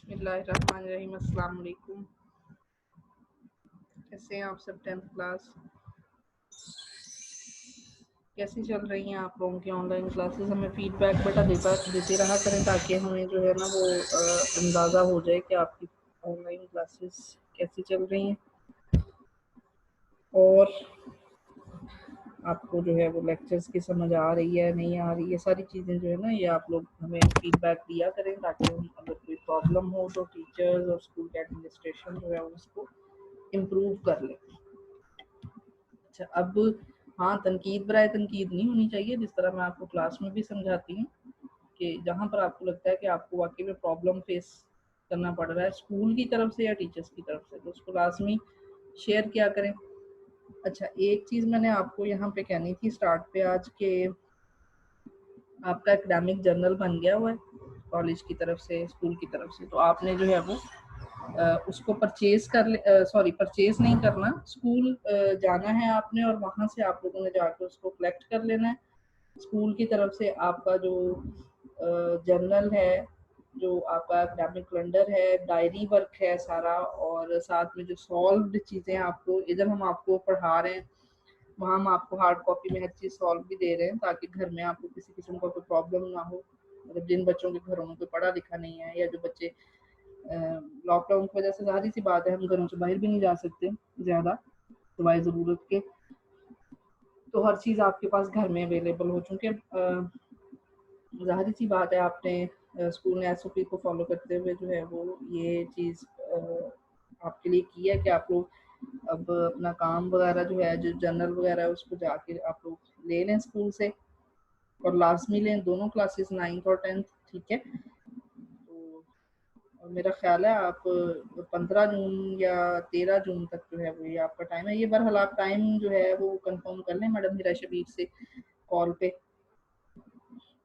बिस्मिल्लाहिर्रहमानिर्रहीम। अस्सलाम वालेकुम। कैसे हैं आप सब? 10th क्लास कैसी चल रही हैं आप लोगों की ऑनलाइन क्लासेस? हमें फीडबैक देते रहा करें ताकि हमें जो है ना वो अंदाज़ा हो जाए कि आपकी ऑनलाइन क्लासेस कैसी चल रही हैं और आपको जो है वो लेक्चर्स की समझ आ रही है नहीं आ रही है। सारी चीज़ें जो है ना ये आप लोग हमें फीडबैक दिया करें ताकि हम अगर कोई प्रॉब्लम हो तो टीचर्स और स्कूल के एडमिनिस्ट्रेशन जो है उसको इम्प्रूव कर ले। अच्छा, अब हाँ, तनकीद बराए तनकीद नहीं होनी चाहिए। जिस तरह मैं आपको क्लास में भी समझाती हूँ कि जहाँ पर आपको लगता है कि आपको वाकई में प्रॉब्लम फेस करना पड़ रहा है स्कूल की तरफ से या टीचर्स की तरफ से, तो उसको लाजमी शेयर किया करें। अच्छा, एक चीज़ मैंने आपको यहाँ पे कहनी थी स्टार्ट पे आज के आपका एकेडमिक जर्नल बन गया हुआ है कॉलेज की तरफ से, स्कूल की तरफ से, तो आपने जो है वो उसको परचेज नहीं करना, स्कूल जाना है आपने और वहाँ से आप लोगों ने जाकर उसको कलेक्ट कर लेना है। स्कूल की तरफ से आपका जो जर्नल है, जो आपका एकेडमिक कैलेंडर है, डायरी वर्क है सारा, और साथ में जो सॉल्व्ड चीज़ें आपको इधर हम आपको पढ़ा रहे हैं वहाँ हम आपको हार्ड कॉपी में हर चीज़ सॉल्व भी दे रहे हैं ताकि घर में आपको किसी किस्म का कोई प्रॉब्लम ना हो। मतलब जिन बच्चों के घरों में कोई पढ़ा लिखा नहीं है या जो बच्चे लॉकडाउन की वजह से जाहिर सी बात है हम घरों से बाहर भी नहीं जा सकते ज़्यादा सिवाय ज़रूरत के, तो हर चीज़ आपके पास घर में अवेलेबल हो। चूँकि ज़ाहिर सी बात है आपने स्कूल ने एसओपी को फॉलो करते हुए जो है वो ये चीज़ आपके लिए की है कि आप लोग अब अपना काम वगैरह जो है, जो जर्नल वगैरह है, उसको जाके आप लोग ले लें स्कूल से और लाजमी लें दोनों क्लासेस 9th और 10th, ठीक है। तो और मेरा ख्याल है आप 15 जून या 13 जून तक जो है वो ये आपका टाइम है। ये बहरहाल आप टाइम जो है वो कंफर्म कर लें मैडम हिरा शबीर से कॉल पे,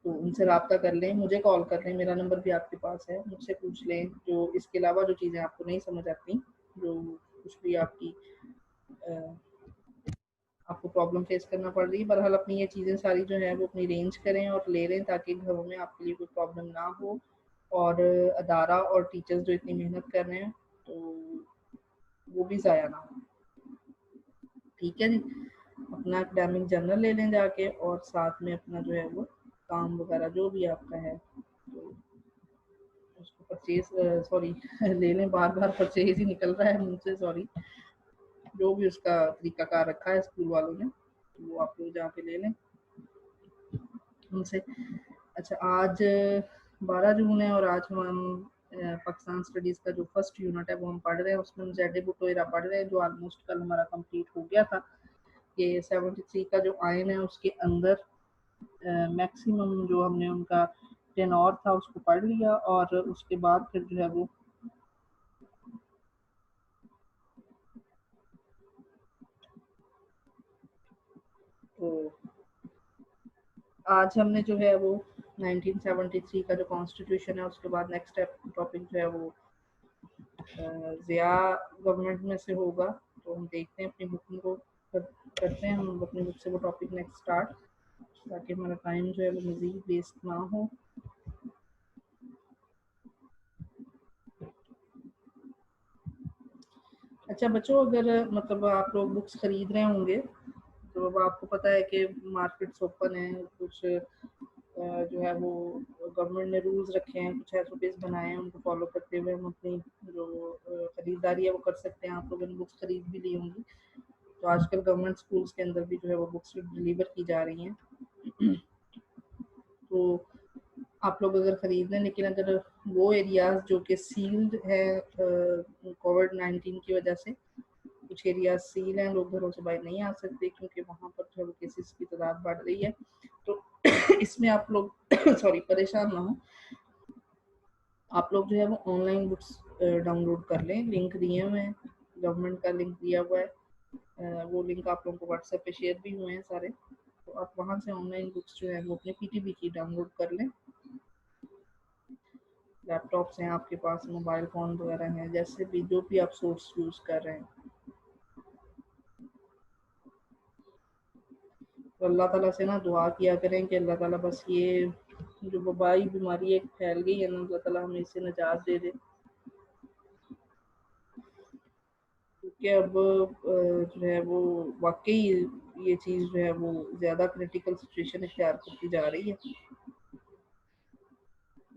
तो उनसे रब्ता कर लें, मुझे कॉल कर लें, मेरा नंबर भी आपके पास है, मुझसे पूछ लें जो इसके अलावा जो चीज़ें आपको नहीं समझ आती, जो कुछ भी आपकी आपको प्रॉब्लम फेस करना पड़ रही है। बहरहाल अपनी ये चीज़ें सारी जो है वो अपनी अरेंज करें और ले लें ताकि घरों में आपके लिए कोई प्रॉब्लम ना हो, और अदारा और टीचर्स जो इतनी मेहनत कर रहे हैं तो वो भी ज़ाया ना हो, ठीक है जी। अपना एकेडमिक जर्नल ले लें जाके और साथ में अपना जो है वो काम वगैरह जो भी आपका है तो उसको ले लें। बार बार परचेज ही निकल रहा है मुझसे, सॉरी। जो भी उसका तरीकाकार रखा है स्कूल वालों ने तो वो आप लोग जाके ले लें उनसे। अच्छा, आज 12 जून है और आज हम पाकिस्तान स्टडीज़ का जो फर्स्ट यूनिट है वो हम पढ़ रहे हैं। उसमें हम ज़ेड बुटोरा पढ़ रहे हैं जो ऑलमोस्ट कल हमारा कंप्लीट हो गया था। ये 73 का जो आयन है उसके अंदर मैक्सिमम जो हमने उनका टेनोर था उसको पढ़ लिया और उसके बाद फिर जो है वो तो आज हमने जो है वो 1973 का जो कॉन्स्टिट्यूशन है उसके बाद नेक्स्ट टॉपिक जो है वो ज़िया गवर्नमेंट में से होगा। तो हम देखते हैं अपनी बुकिंग को करते हैं हम अपनी बुक से वो टॉपिक नेक्स्ट स्टार्ट, ताकि हमारा टाइम जो है वो मज़ीद वेस्ट ना हो। अच्छा बच्चों, अगर मतलब आप लोग बुक्स ख़रीद रहे होंगे तो अब आपको पता है कि मार्केट्स ओपन है, कुछ जो है वो गवर्नमेंट ने रूल्स रखे हैं, कुछ एसओपीज बनाए हैं, उनको फॉलो करते हुए हम अपनी जो ख़रीदारी है वो कर सकते हैं। आप लोगों ने बुक्स ख़रीद भी ली होंगी, तो आजकल गवर्नमेंट स्कूल्स के अंदर भी जो है वो बुक्स डिलीवर की जा रही हैं। तो आप लोग अगर ख़रीद लें, लेकिन अगर वो एरियाज़ जो कि सील्ड है कोविड-19 की वजह से, कुछ एरियाज सील हैं, लोग घरों से बाहर नहीं आ सकते क्योंकि वहाँ पर जो है केसेस की तादाद बढ़ रही है, तो इसमें आप लोग परेशान ना हो। आप लोग जो है वो ऑनलाइन बुक्स डाउनलोड कर लें, लिंक दिए हुए हैं, गवर्नमेंट का लिंक दिया हुआ है, वो लिंक आप लोगों को व्हाट्सएप पे शेयर भी हुए हैं सारे, तो आप वहाँ से ऑनलाइन बुक्स जो है वो अपने पीटीबी की डाउनलोड कर लें। लैपटॉप्स हैं आपके पास, मोबाइल फ़ोन वगैरह हैं, जैसे भी जो भी आप सोर्स यूज़ कर रहे हैं, तो अल्लाह ताला से ना दुआ किया करें कि अल्लाह ताला बस ये जो वबाई बीमारी एक फैल गई है ना, अल्लाह ताला हमें इससे निजात दे दे। کیونکہ اب جو ہے وہ واقعی یہ چیز جو ہے وہ زیادہ کریٹیکل سچویشن اختیار کرتی جا رہی ہے.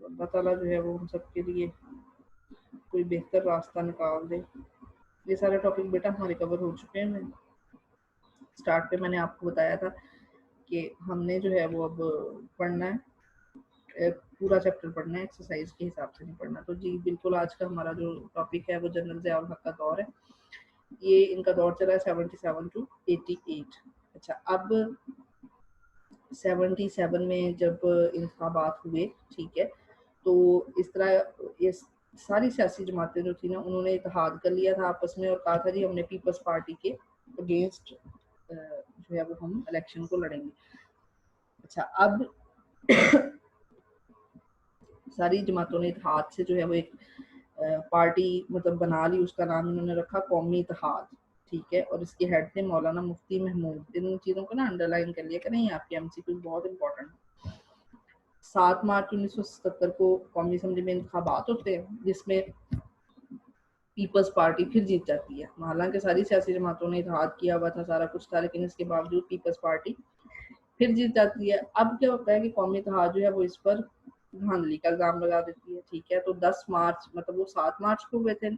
اللہ تعالیٰ جو ہے وہ ہم سب کے لیے کوئی بہتر راستہ نکال دے. یہ سارے ٹاپک بیٹا ہمارے کور ہو چکے ہیں. اسٹارٹ پہ میں نے آپ کو بتایا تھا کہ ہم نے جو ہے وہ اب پڑھنا ہے, پورا چیپٹر پڑھنا ہے, ایکسرسائز کے حساب سے نہیں پڑھنا. تو جی بالکل آج کا ہمارا جو ٹاپک ہے وہ جنرل ضیاء الحق کا دور ہے. یہ ان کا دور چلا ہے 77 to 88. اچھا, اب 77 میں جب انتخابات ہوئے, ٹھیک ہے, تو اس طرح یہ ساری سیاسی جماعتیں جو تھیں نا انہوں نے اتحاد کر لیا تھا آپس میں اور کہا تھا جی ہم نے پیپلز پارٹی کے اگینسٹ جو ہے وہ ہم الیکشن کو لڑیں گے. اچھا, اب ساری جماعتوں نے اتحاد سے جو ہے وہ ایک پارٹی مطلب بنا لی, اس کا نام انہوں نے رکھا قومی اتحاد, ٹھیک ہے, اور اس کے ہیڈ تھے مولانا مفتی محمود. ان چیزوں کو نا انڈر لائن کر لیا کہ نہیں, آپ کے MCQ بہت امپورٹنٹ. 7 مارچ 1977 کو قومی اسمبلی میں انتخابات ہوتے ہیں جس میں پیپلز پارٹی پھر جیت جاتی ہے. حالانکہ ساری سیاسی جماعتوں نے اتحاد کیا ہوا تھا, سارا کچھ تھا, لیکن اس کے باوجود پیپلز پارٹی پھر جیت جاتی ہے. اب کیا ہوتا ہے کہ قومی اتحاد جو ہے وہ اس پر دھاندلی کا الزام لگا دیتی ہے, ٹھیک ہے. تو 10 مارچ مطلب وہ 7 مارچ کو ہوئے تھے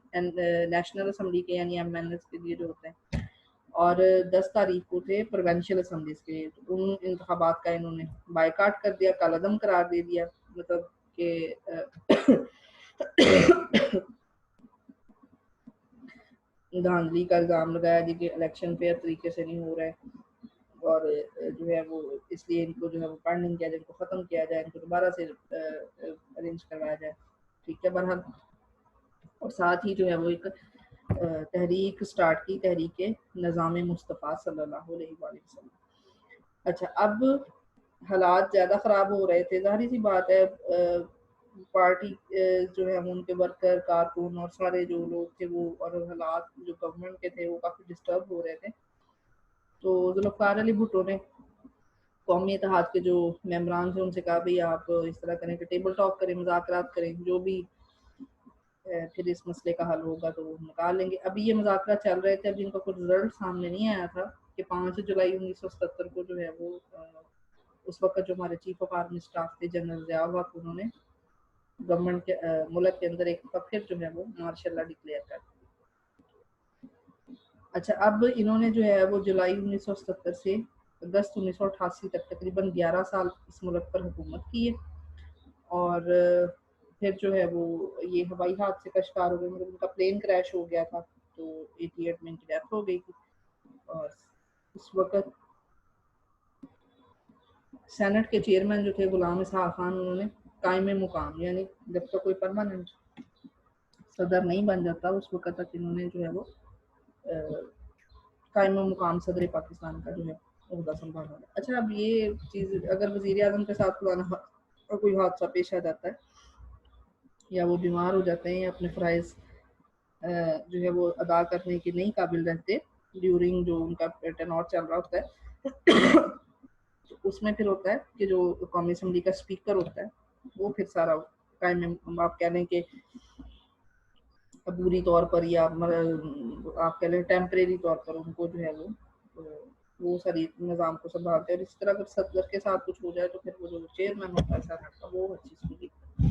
نیشنل اسمبلی کے یعنی MNS کے لیے جو ہوتے ہیں, اور 10 تاریخ کو تھے پروونشل اسمبلیز کے. ان انتخابات کا انہوں نے بائیکاٹ کر دیا, کالعدم قرار دے دیا, مطلب کہ دھاندلی کا الزام لگایا جی کہ الیکشن فیئر طریقے سے نہیں ہو رہا ہے, اور جو ہے وہ اس لیے ان کو جو ہے وہ پڑھ نہیں کیا جائے, ان کو ختم کیا جائے, ان کو دوبارہ سے ارینج کروایا جائے, ٹھیک ہے. بہرحال اور ساتھ ہی جو ہے وہ ایک تحریک سٹارٹ کی, تحریک نظام مصطفیٰ صلی اللہ علیہ وآلہ وسلم. اچھا, اب حالات زیادہ خراب ہو رہے تھے, ظاہری سی بات ہے, پارٹی جو ہے ان کے ورکر کارکن اور سارے جو لوگ تھے وہ, اور حالات جو گورنمنٹ کے تھے وہ کافی ڈسٹرب ہو رہے تھے. تو ذوالفقار علی بھٹو نے قومی اتحاد کے جو ممبران تھے ان سے کہا بھائی آپ اس طرح کریں کہ ٹیبل ٹاک کریں, مذاکرات کریں, جو بھی پھر اس مسئلے کا حل ہوگا تو وہ نکال لیں گے. ابھی یہ مذاکرات چل رہے تھے, ابھی ان کا کوئی رزلٹ سامنے نہیں آیا تھا کہ 5 جولائی 1977 کو جو ہے وہ اس وقت جو ہمارے چیف آف آرمی اسٹاف تھے جنرل ضیاء الحق, انہوں نے گورنمنٹ کے ملک کے اندر ایک پھر جو ہے وہ مارشل لا ڈکلیئر کر دیا. اچھا, اب انہوں نے جو ہے وہ جولائی 1977 سے اگست 1988 تک تقریباً 11 سال اس ملک پر حکومت کی ہے. اور پھر جو ہے وہ یہ ہوائی حادثے کا شکار ہو گئے, مطلب ان کا پلین کریش ہو گیا تھا تو 88 میں ان کی ڈیتھ ہو گئی تھی. اور اس وقت سینٹ کے چیئرمین جو تھے غلام اسحاق خان, انہوں نے قائم مقام یعنی جب تک کوئی پرماننٹ صدر نہیں بن جاتا اس وقت تک انہوں نے جو ہے وہ قائم مقام صدر پاکستان کا جو ہے عہدہ سنبھالا. اچھا, اب یہ چیز اگر وزیر اعظم کے ساتھ کوئی حادثہ پیش آ جاتا ہے یا وہ بیمار ہو جاتے ہیں یا اپنے فرائض جو ہے وہ ادا کرنے کے نہیں قابل رہتے ڈیورنگ جو ان کا ٹینور چل رہا ہوتا ہے, اس میں پھر ہوتا ہے کہ جو قومی اسمبلی کا اسپیکر ہوتا ہے وہ پھر سارا قائم, آپ کہہ لیں کہ عبوری طور پر یا آپ کہہ لیں ٹیمپریری طور پر ان کو جو ہے وہ ساری نظام کو سنبھالتے ہیں. اور اس طرح اگر صدر کے ساتھ کچھ ہو جائے تو پھر وہ جو چیئرمین ہوتا ہے سینٹ کا وہ ہر چیز کو دیکھتا ہے.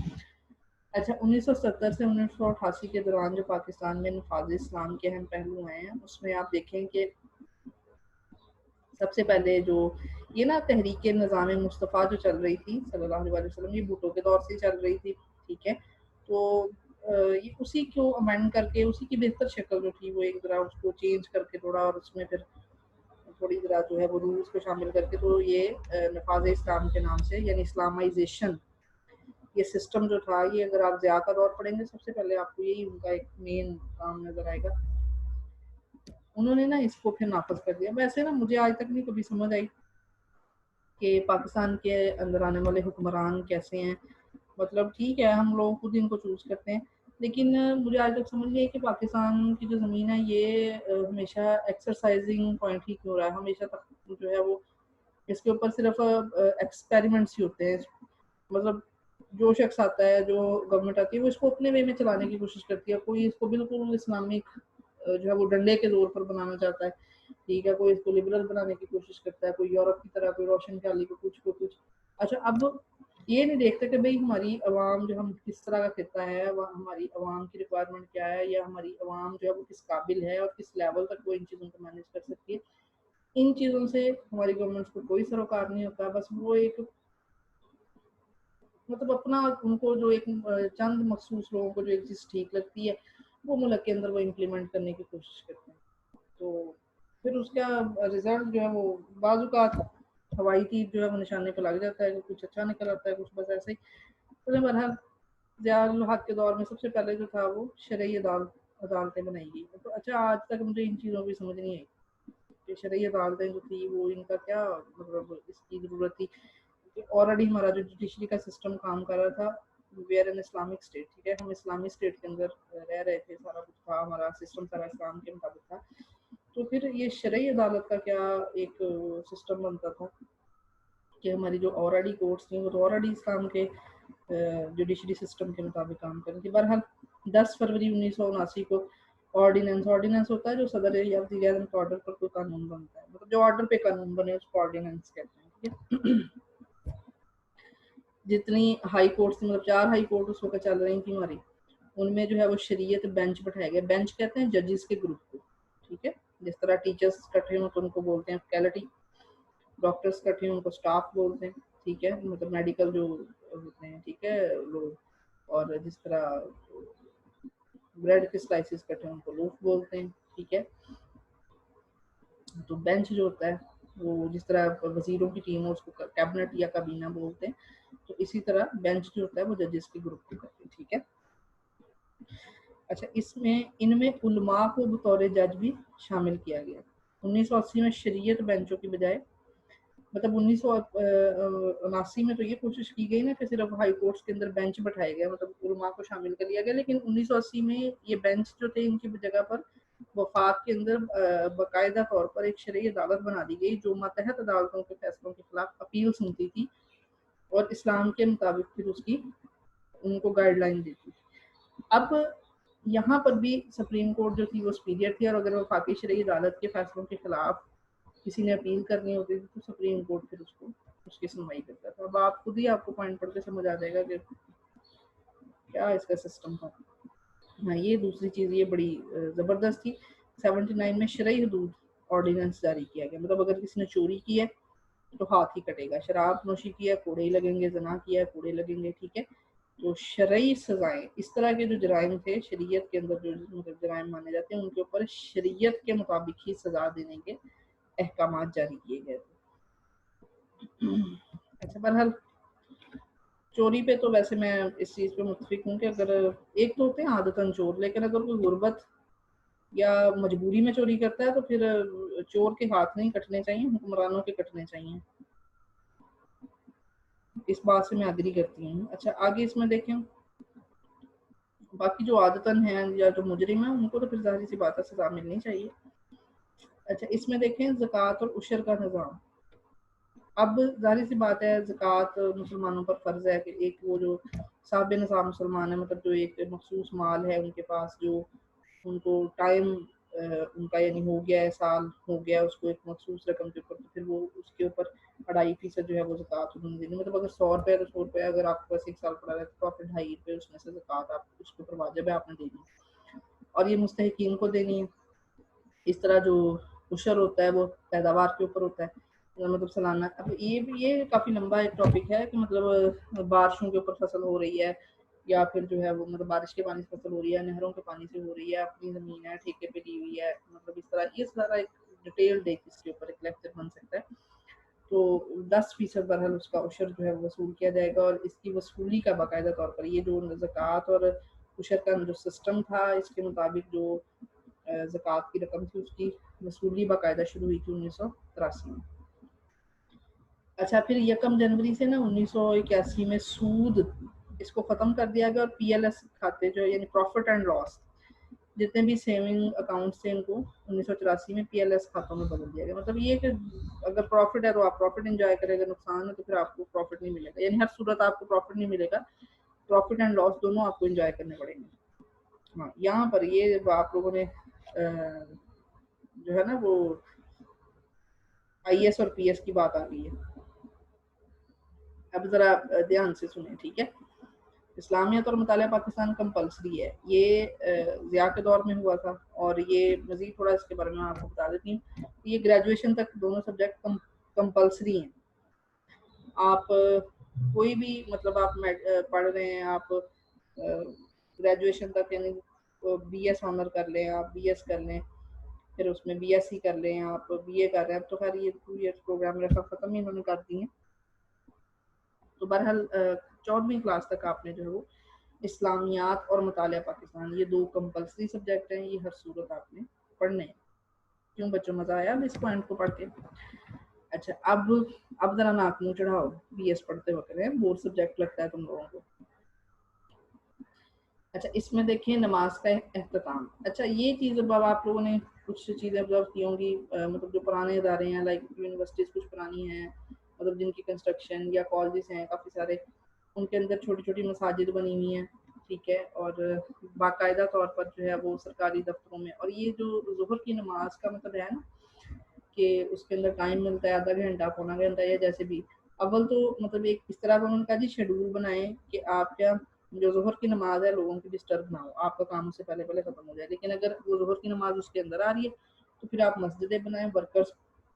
اچھا, 1970 سے 1988 کے دوران جو پاکستان میں نفاذ اسلام کے اہم پہلو ہیں اس میں آپ دیکھیں کہ سب سے پہلے جو یہ نا تحریک نظام مصطفیٰ جو چل رہی تھی صلی اللہ علیہ وسلم, یہ بھٹو کے دور سے چل رہی تھی, ٹھیک ہے. تو یہ اسی کو امینڈ کر کے اسی کی بہتر شکل جو تھی وہ ایک ذرا اس کو چینج کر کے تھوڑا, اور اس میں پھر تھوڑی ذرا جو ہے وہ رولز کو شامل کر کے تو یہ نفاذ اسلام کے نام سے یعنی اسلامائزیشن یہ سسٹم جو تھا, یہ اگر آپ ضیاء کا دور پڑھیں گے سب سے پہلے آپ کو یہی ان کا ایک مین کام نظر آئے گا. انہوں نے نا اس کو پھر نافذ کر دیا. ویسے نا مجھے آج تک نہیں کبھی سمجھ آئی کہ پاکستان کے اندر آنے والے حکمران کیسے ہیں. مطلب ٹھیک ہے ہم لوگ خود ان کو چوز کرتے ہیں, لیکن مجھے آج تک سمجھ نہیں کہ پاکستان کی جو زمین ہے یہ ہمیشہ ایکسرسائزنگ پوائنٹ ہی کیوں ہو رہا ہے, ہمیشہ تک جو ہے وہ اس کے اوپر صرف ایکسپیریمنٹس ہی ہوتے ہیں. مطلب جو شخص آتا ہے, جو گورنمنٹ آتی ہے وہ اس کو اپنے وے میں چلانے کی کوشش کرتی ہے, کوئی اس کو بالکل اسلامک جو ہے وہ ڈنڈے کے زور پر بنانا چاہتا ہے، ٹھیک ہے، کوئی اس کو لبرل بنانے کی کوشش کرتا ہے، کوئی یورپ کی طرح، کوئی روشن خیالی کو کچھ. اچھا اب یہ نہیں دیکھتے کہ بھئی ہماری عوام جو ہم کس طرح کا خطہ ہے، وہ ہماری عوام کی ریکوائرمنٹ کیا ہے، یا ہماری عوام جو ہے وہ کس قابل ہے اور کس لیول تک وہ ان چیزوں کو مینیج کر سکتی ہے. ان چیزوں سے ہماری گورنمنٹ کو کوئی سروکار نہیں ہوتا. بس وہ ایک مطلب اپنا ان کو جو ایک چند مخصوص لوگوں کو جو ایک چیز ٹھیک لگتی ہے وہ ملک کے اندر وہ امپلیمنٹ کرنے کی کوشش کرتے ہیں. تو پھر اس کا رزلٹ جو ہے وہ بعض اوقات ہوائی تیر جو ہے وہ نشانے پہ لگ جاتا ہے کہ کچھ اچھا نکل آتا ہے، کچھ بس ایسے ہی. تو بہرحال ضیاء الحق کے دور میں سب سے پہلے جو تھا وہ شرعی عدالتیں بنائی گئی. تو اچھا آج تک مجھے ان چیزوں کی سمجھ نہیں آئی کہ شرعی عدالتیں جو تھی وہ ان کا کیا مطلب اس کی ضرورت تھی. آلریڈی ہمارا جو جوڈیشری کا سسٹم کام کر رہا تھا، we are an Islamic state, ٹھیک ہے، ہم اسلامی اسٹیٹ کے اندر رہ رہے تھے، سارا کچھ تھا، ہمارا سسٹم سارا اسلام کے مطابق تھا. تو پھر یہ شرعی عدالت کا کیا ایک سسٹم بنتا تھا کہ ہماری جو آلریڈی کورٹس تھیں وہ تو آلریڈی اسلام کے جوڈیشری سسٹم کے مطابق کام کریں تھی. بہرحال 10 فروری 1979 کو آرڈیننس ہوتا ہے جو صدر یا وزیر اعظم کے آرڈر پر کوئی قانون بنتا ہے، مطلب جو آرڈر پہ قانون بنے اس کو آرڈیننس کہتے ہیں. ٹھیک ہے، جتنی ہائی کورٹس مطلب 4 ہائی کورٹ اس وقت چل رہی تھیں ہماری، ان میں جو ہے وہ شریعت بینچ بٹھائے گئے. بینچ کہتے ہیں ججز کے گروپ کو، ٹھیک ہے، جس طرح ٹیچرز کٹھے ہوں تو ان کو بولتے ہیں فیکلٹی، ڈاکٹرز کٹھے ہوں ان کو سٹاف بولتے ہیں، ٹھیک ہے، مطلب میڈیکل جو ہوتے ہیں، ٹھیک ہے لوگ. اور جس طرح بریڈ کے سلائسز کٹھے ان کو لوف بولتے ہیں، ٹھیک ہے. تو بینچ جو ہوتا ہے وہ جس طرح وزیروں کی ٹیم ہو اس کو کیبنٹ یا کابینہ بولتے ہیں، تو اسی طرح بینچ جو ہوتا ہے وہ ججز کے گروپ کو کرتے ہیں. ٹھیک ہے. اچھا ان میں علماء کو بطور جج بھی شامل کیا گیا. 1980 میں شریعت بینچوں کی بجائے مطلب 1979 میں تو یہ کوشش کی گئی نا کہ صرف ہائی کورٹس کے اندر بینچ بٹھائے گئے، مطلب علماء کو شامل کر لیا گیا. لیکن 1980 میں یہ بینچ جو تھے ان کی جگہ پر وفاق کے اندر باقاعدہ طور پر ایک شرعی عدالت بنا دی گئی جو ماتحت عدالتوں کے فیصلوں کے خلاف اپیل سنتی تھی اور اسلام کے مطابق پھر اس کی ان کو گائیڈ لائن دیتی. اب یہاں پر بھی سپریم کورٹ جو تھی وہ سپیریئر تھی، اور اگر وفاقی شرعی عدالت کے فیصلوں کے خلاف کسی نے اپیل کرنی ہوتی تھی تو سپریم کورٹ پھر اس کی سنوائی کرتا تھا. اب آپ خود ہی آپ کو پوائنٹ پڑھ کے سمجھ آ جائے گا کہ کیا اس کا سسٹم تھا. ہاں یہ دوسری چیز یہ بڑی زبردست تھی. 79 میں شرعی حدود آرڈیننس جاری کیا گیا، مطلب اگر کسی نے چوری کی ہے تو ہاتھ ہی کٹے گا، شراب نوشی کی ہے کوڑے ہی لگیں گے، زنا کیا ہے کوڑے لگیں گے. ٹھیک ہے. تو شرعی سزائیں اس طرح کے جو جرائم تھے شریعت کے اندر جو مطلب جرائم مانے جاتے ہیں ان کے اوپر شریعت کے مطابق ہی سزا دینے کے احکامات جاری کیے گئے تھے. اچھا بہرحال چوری پہ تو ویسے میں اس چیز پہ متفق ہوں کہ اگر ایک تو ہوتے ہیں عادتاً چور، لیکن اگر کوئی غربت یا مجبوری میں چوری کرتا ہے تو پھر چور کے ہاتھ نہیں کٹنے چاہیے، حکمرانوں کے کٹنے چاہیے. اس بات سے میں اگری کرتی ہوں. اچھا آگے اس میں دیکھیں باقی جو عادتاً ہیں یا جو مجرم ہیں ان کو تو پھر ظاہر سی بات ہے سزا ملنی چاہیے. اچھا اس میں دیکھیں زکوٰۃ اور عشر کا نظام. اب ظاہر سی بات ہے زکوٰۃ مسلمانوں پر فرض ہے کہ ایک وہ جو صاحب نصاب مسلمان ہے، مطلب جو ایک مخصوص مال ہے ان کے پاس جو ان کو ٹائم ان کا یعنی ہو گیا ہے، سال ہو گیا اس کو ایک مخصوص رقم کے اوپر، تو پھر وہ اس کے اوپر 2.5% جو ہے وہ زکوٰۃ انہوں نے دینی. مطلب اگر 100 روپے تو 100 روپے اگر آپ کے پاس 1 سال پڑا رہتا ہے تو آپ 2.5 روپے اس میں سے زکوٰۃ آپ اس کے اوپر واجب ہے آپ نے دینی ہے، اور یہ مستحقین کو دینی ہے. اس طرح جو عشر ہوتا ہے وہ پیداوار کے اوپر ہوتا ہے، مطلب سالانہ. اب یہ کافی لمبا ایک ٹاپک ہے کہ مطلب بارشوں کے اوپر فصل ہو رہی ہے یا پھر جو ہے وہ مطلب بارش کے پانی سے فصل ہو رہی ہے، نہروں کے پانی سے ہو رہی ہے، اپنی زمین ہے ٹھیکے پہ لی ہوئی ہے، مطلب اس طرح یہ سارا ایک ڈیٹیل دیکھ اس کے اوپر ایک لیکچر بن سکتا ہے. تو 10% بہرحال اس کا عشر جو ہے وصول کیا جائے گا، اور اس کی وصولی کا باقاعدہ طور پر یہ جو زکوٰۃ اور عشر کا جو سسٹم تھا اس کے مطابق جو زکوٰۃ کی رقم تھی اس کی وصولی باقاعدہ شروع ہوئی تھی 1983 میں. اچھا پھر 1 جنوری سے نا 1981 میں سود اس کو ختم کر دیا گیا، اور پی ایل ایس کھاتے جو یعنی پروفٹ اینڈ لاس جتنے بھی سیونگ اکاؤنٹس تھے ان کو 1984 میں پی ایل ایس کھاتوں میں بدل دیا گیا. مطلب یہ کہ اگر پروفٹ ہے تو آپ پروفٹ انجوائے کریں، اگر نقصان ہے تو پھر آپ کو پروفٹ نہیں ملے گا، یعنی ہر صورت آپ کو پروفٹ نہیں ملے گا، پروفٹ اینڈ لاس دونوں آپ کو انجوائے کرنے پڑیں گے. ہاں یہاں پر یہ آپ لوگوں نے जो है ना वो IAS और PS की बात आ रही है। अब ज़रा ध्यान से सुने, ठीक है? इस्लामियत और मुतालिया पाकिस्तान कंपल्सरी है, ये ज़िया के दौर में हुआ था, और ये मज़ीद थोड़ा इसके बारे में आपको बता देती हूँ। ये ग्रेजुएशन तक दोनों सब्जेक्ट कंपल्सरी हैं। आप कोई भी मतलब आप पढ़ रहे हैं, आप ग्रेजुएशन तक, यानी BS ऑनर कर लें, आप BS कर लें, फिर उसमें BSc कर लें, आप BA कर रहे हैं, तो खैर ये 2 ईयर्स प्रोग्राम मेरा ख़त्म ही इन्होंने कर दिए हैं। तो बहरहाल 14वीं क्लास तक आपने जो है वो इस्लामियात और मुतालिया पाकिस्तान, ये 2 कंपल्सरी सब्जेक्ट हैं, ये हर सूरत आपने पढ़ने हैं। क्यों बच्चों, मज़ा आया अब इस पॉइंट को पढ़ के? अच्छा, अब ज़रा नाक मुँह चढ़ाओ, BS पढ़ते वक्त है, बोर्ड सब्जेक्ट लगता है तुम लोगों को। अच्छा, इसमें देखिए नमाज का एहतमाम। अच्छा, ये चीज़ अब आप लोगों ने कुछ चीज़ें ऑब्जर्व की होंगी, मतलब जो पुराने इदारे हैं, लाइक यूनिवर्सिटीज़ कुछ पुरानी हैं, मतलब जिनकी कंस्ट्रक्शन या कॉलेजेस हैं काफ़ी सारे, उनके अंदर छोटी छोटी मसाजिद बनी हुई हैं, ठीक है, और बाकायदा तौर पर जो है वो सरकारी दफ्तरों में, और ये जो ज़ुहर की नमाज का मतलब है ना कि उसके अंदर टाइम मिलता है, आधा घंटा पौना घंटा या जैसे भी, अव्वल तो मतलब एक इस तरह का उन्होंने कहा जी शेड्यूल बनाए कि आप क्या जो ज़ोहर की नमाज है लोगों की डिस्टर्ब ना हो, आपका काम उससे पहले पहले खत्म हो जाए। लेकिन अगर वो ज़ोहर की नमाज उसके अंदर आ रही है तो फिर आप मस्जिदें बनाएं, वर्कर्स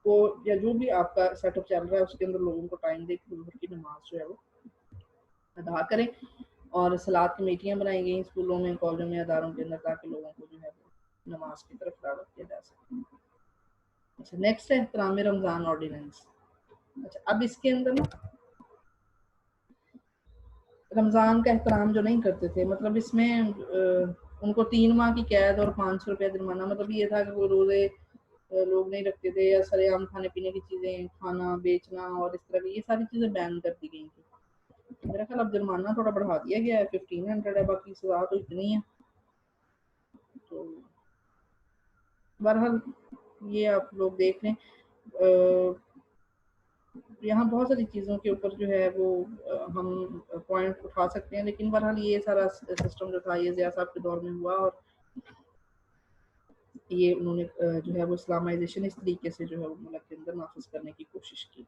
को या जो भी आपका सेटअप चल रहा है उसके अंदर लोगों को टाइम दे के ज़ोहर की नमाज जो है वो अदा करें, और सलाद कमेटियाँ बनाई गई स्कूलों में, कॉलेजों में, अदारों के अंदर, ताकि लोगों को जो है वो नमाज की तरफ दावत किया जा सके। अच्छा, नेक्स्ट है एहतराम रमज़ान ऑर्डिनेंस। अच्छा, अब इसके अंदर ना रमज़ान का एहतराम जो नहीं करते थे, मतलब इसमें उनको 3 माह की कैद और 500 रुपया जुर्माना, मतलब ये था कि वो रोज़े लोग नहीं रखते थे, या सरेआम खाने पीने की चीज़ें खाना बेचना और इस तरह की ये सारी चीज़ें बैन कर दी गई थी। मेरा ख्याल अब जुर्माना थोड़ा बढ़ा दिया गया है, 1500 है, बाकी सज़ा तो इतनी है। तो बहरहाल ये आप लोग देख लें, यहाँ बहुत सारी चीज़ों के ऊपर जो है वो हम पॉइंट उठा सकते हैं, लेकिन बहरहाल ये सारा सिस्टम जो था ये ज़िया साहब के दौर में हुआ, और ये उन्होंने जो है वो इस्लामाइजेशन इस तरीके से जो है वो मुल्क के अंदर नाफिज करने की कोशिश की।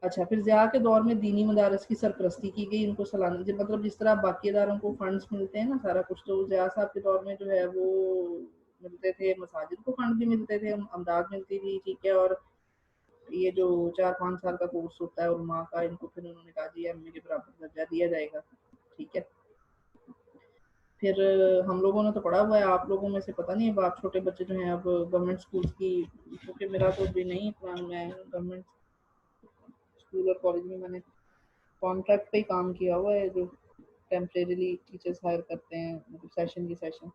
अच्छा, फिर ज़िया के दौर में दीनी मदारस की सरपरस्ती की गई, इनको सालाना मतलब जिस तरह बाकी इदारों को फंड्स मिलते हैं ना सारा कुछ, तो ज़िया साहब के दौर में जो है वो मिलते थे, मसाजिद को फंड भी मिलते थे, अमदाद मिलती थी, ठीक है, और ये जो 4-5 साल का कोर्स होता है उलमा का, इनको फिर उन्होंने कहा जी एमए के बराबर दर्जा दिया जाएगा, ठीक है। फिर हम लोगों ने तो पढ़ा हुआ है, आप लोगों में से पता नहीं, अब आप छोटे बच्चे जो हैं अब गवर्नमेंट स्कूल की, क्योंकि मेरा तो भी नहीं इतना, मैं गवर्नमेंट स्कूल और कॉलेज में मैंने कॉन्ट्रैक्ट पे ही काम किया हुआ है, जो टेम्परेरीली टीचर्स हायर करते हैं, मतलब सेशन की सेशन।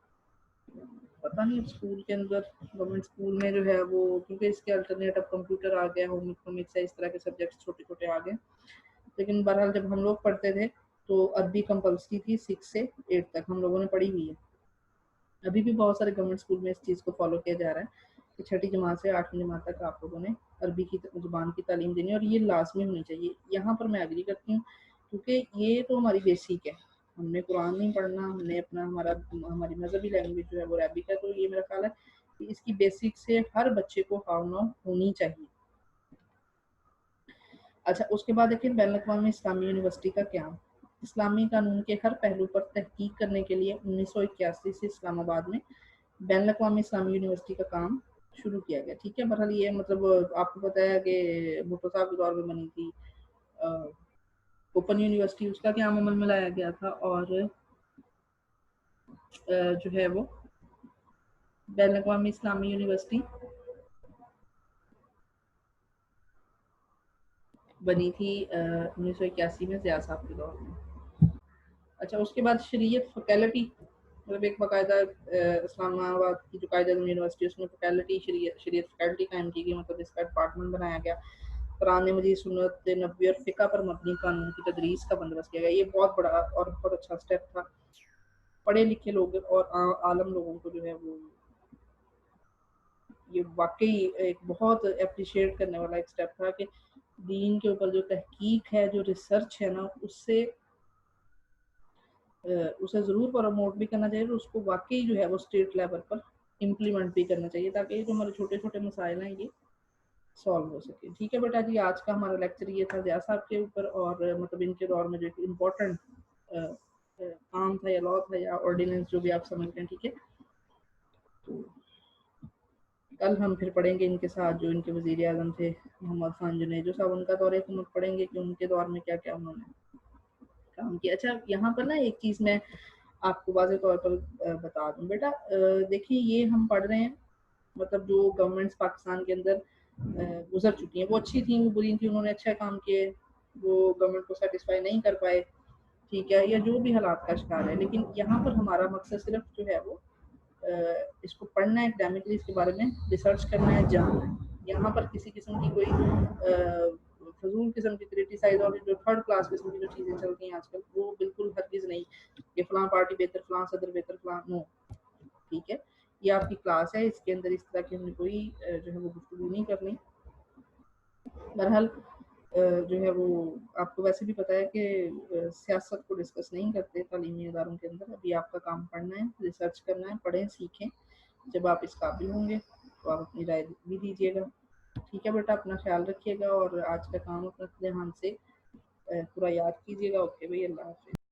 पता नहीं स्कूल के अंदर गवर्नमेंट स्कूल में जो है वो, क्योंकि इसके अल्टरनेट अब कंप्यूटर आ गया, होम इकोनॉमिक्स है, इस तरह के सब्जेक्ट्स छोटे छोटे आ गए। लेकिन बहरहाल जब हम लोग पढ़ते थे तो अरबी कंपल्सरी थी, 6 से 8 तक हम लोगों ने पढ़ी हुई है। अभी भी बहुत सारे गवर्नमेंट स्कूल में इस चीज़ को फॉलो किया जा रहा है कि छठी जमात से 8वीं जमात तक आप लोगों ने अरबी की ज़ुबान की तालीम देनी, और ये लाजमी होनी चाहिए। यहाँ पर मैं एग्री करती हूँ, क्योंकि ये तो हमारी बेसिक है, हमने कुरान नहीं पढ़ना, हमने अपना हमारी मजहबी लैंग्वेज जो है वो अरबिक है, तो ये मेरा ख्याल है कि इसकी बेसिक से हर बच्चे को हाव होनी चाहिए। अच्छा, उसके बाद देखिए बैनुल-अक़वामी इस्लामी यूनिवर्सिटी का क़याम। इस्लामी कानून के हर पहलू पर तहकीक करने के लिए 1981 से इस्लामाबाद में बैनुल-अक़वामी इस्लामी यूनिवर्सिटी का काम शुरू किया गया, ठीक है। बहरहाल ये मतलब आपको पता है कि भुट्टो साहब के दौर में बनी थी ओपन यूनिवर्सिटी, उसका क़याम अमल में लाया गया था, और जो है वो बैनुल-अक़वामी इस्लामी यूनिवर्सिटी बनी थी 1981 में ज़िया साहब के दौर में। अच्छा, उसके बाद शरीयत फैकल्टी, मतलब एक बाकायदा इस्लामाबाद की जो कायदा यूनिवर्सिटी है उसमें फैकल्टी शरीयत फैकल्टी कायम की गई, मतलब इसका डिपार्टमेंट बनाया गया। कुरान मजीद, सुन्नत नबवी और फ़िक़्ह पर मबनी कानून की तदरीस का बंदोबस्त किया गया। ये बहुत बड़ा और बहुत अच्छा स्टेप था। पढ़े लिखे लोग और आलम लोगों को जो है वो ये वाकई एक बहुत अप्रिशिएट करने वाला एक स्टेप था कि दीन के ऊपर जो तहकीक है, जो रिसर्च है ना, उससे उसे ज़रूर प्रमोट भी करना चाहिए और उसको वाकई जो है वो स्टेट लेवल पर इम्प्लीमेंट भी करना चाहिए, ताकि ये जो हमारे छोटे छोटे मसाइल हैं ये सॉल्व हो सके। ठीक है बेटा जी, आज का हमारा लेक्चर ये था ज़िया साहब के ऊपर, और मतलब इनके दौर में जो इम्पोर्टेंट काम था या लॉ था या ऑर्डिनेंस, जो भी आप समझते हैं। ठीक है, तो कल हम फिर पढ़ेंगे इनके साथ जो इनके वज़ीर आज़म थे मोहम्मद खान जुनेजो साहब, उनका दौर हुकूमत पढ़ेंगे कि उनके दौर में क्या क्या उन्होंने काम किया। अच्छा, यहाँ पर ना एक चीज़ मैं आपको वाज़ेह तौर पर बता दूँ बेटा, देखिए ये हम पढ़ रहे हैं, मतलब जो गवर्नमेंट्स पाकिस्तान के अंदर गुजर चुकी हैं, वो अच्छी थी, वो बुरी थी, उन्होंने अच्छा काम किए, वो गवर्नमेंट को सेटिस्फाई नहीं कर पाए, ठीक है, या जो भी हालात का शिकार है। लेकिन यहाँ पर हमारा मकसद सिर्फ जो है वो इसको पढ़ना है, एकेडमिकली इसके बारे में रिसर्च करना है, जानना है। यहाँ पर किसी किस्म की कोई फजूल किस्म की क्रिटिसाइज और जो थर्ड क्लास किस्म की जो चीज़ें चलती हैं आजकल, वो बिल्कुल हरगिज़ नहीं कि फ़लाँ पार्टी बेहतर, फ़लाँ सदर बेहतर, फ़लाँ नो। ठीक है, ये आपकी क्लास है, इसके अंदर इस तरह की हमने कोई जो है वो गुफ्तगू नहीं करनी। बहरहाल जो है वो आपको वैसे भी पता है कि सियासत को डिस्कस नहीं करते तालीमी इदारों के अंदर। अभी आपका काम पढ़ना है, रिसर्च करना है, पढ़ें सीखें, जब आप इस काबिल होंगे तो आप अपनी राय भी दीजिएगा। ठीक है बेटा, अपना ख्याल रखिएगा और आज का काम अपना ध्यान से पूरा याद कीजिएगा। ओके भाई, अल्लाह हाफिज़।